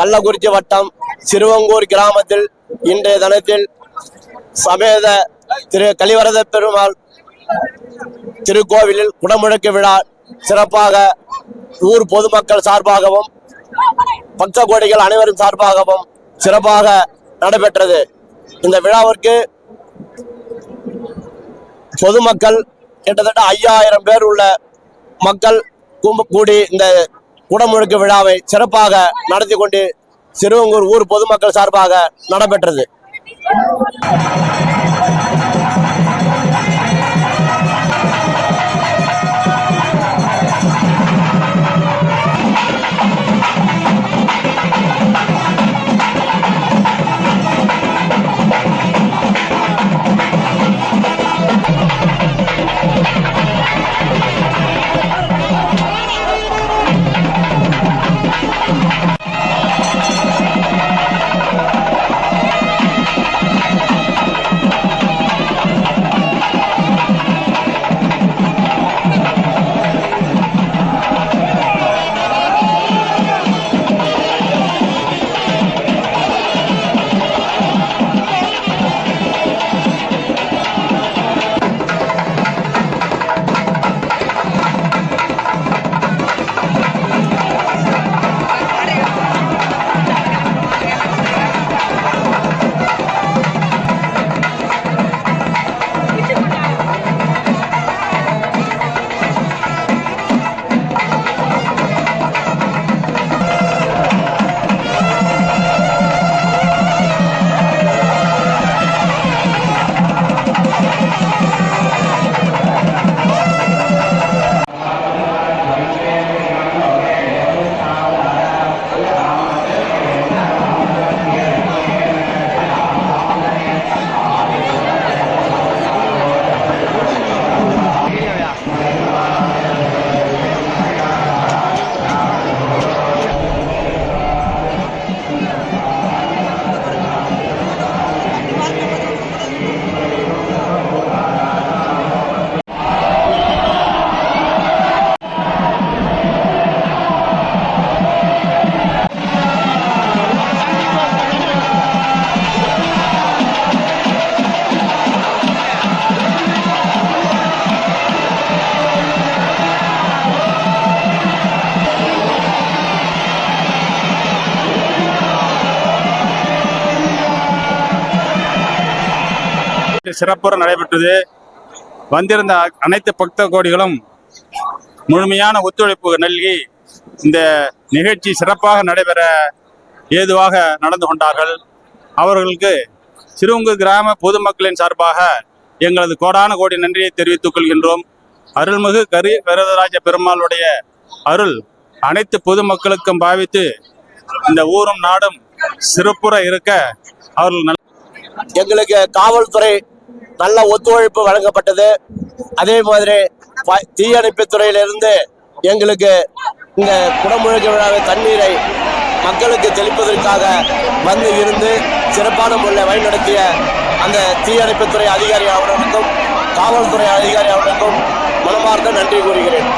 கள்ளக்குறிச்சி வட்டம் சிறுவங்கூர் கிராமத்தில் இன்றைய தினத்தில் சமேத திரு கலிவரத பெருமாள் திருக்கோவிலில் குடமுழக்கு விழா சிறப்பாக ஊர் பொதுமக்கள் சார்பாகவும் பக்த கோடிகள் அனைவரும் சார்பாகவும் சிறப்பாக நடைபெற்றது. இந்த விழாவிற்கு பொதுமக்கள் கிட்டத்தட்ட 5000 பேர் உள்ள மக்கள் கூடி இந்த குடமுழுக்கு விழாவை சிறப்பாக நடத்தி கொண்டு சிறுவங்கூர் ஊர் பொதுமக்கள் சார்பாக நடைபெற்றது. சிறப்புற நடைபெற்றது. வந்திருந்த அனைத்து பக்த கோடிகளும் முழுமையான ஒத்துழைப்பு நல்கி இந்த நிகழ்ச்சி சிறப்பாக நடைபெற ஏதுவாக நடந்து கொண்டார்கள். அவர்களுக்கு சிறுவங்கூர் கிராம பொதுமக்களின் சார்பாக எங்களது கோடான கோடி நன்றியை தெரிவித்துக் கொள்கின்றோம். அருள்மிகு கலிவரதராஜ பெருமாளுடைய அருள் அனைத்து பொதுமக்களுக்கும் பாவித்து இந்த ஊரும் நாடும் சிறப்புற இருக்க அவர்கள் எங்களுக்கு காவல்துறை நல்ல ஒத்துழைப்பு வழங்கப்பட்டது. அதே மாதிரி தீயணைப்பு துறையிலிருந்து எங்களுக்கு இந்த குடமுழுக்கு விழாவை தண்ணீரை மக்களுக்கு தெளிப்பதற்காக வந்து இருந்து சிறப்பான முறையில் வழிநடத்திய அந்த தீயணைப்புத்துறை அதிகாரி அவர்களுக்கும் காவல்துறை அதிகாரி அவர்களுக்கும் மனமார்ந்த நன்றி கூறுகிறேன்.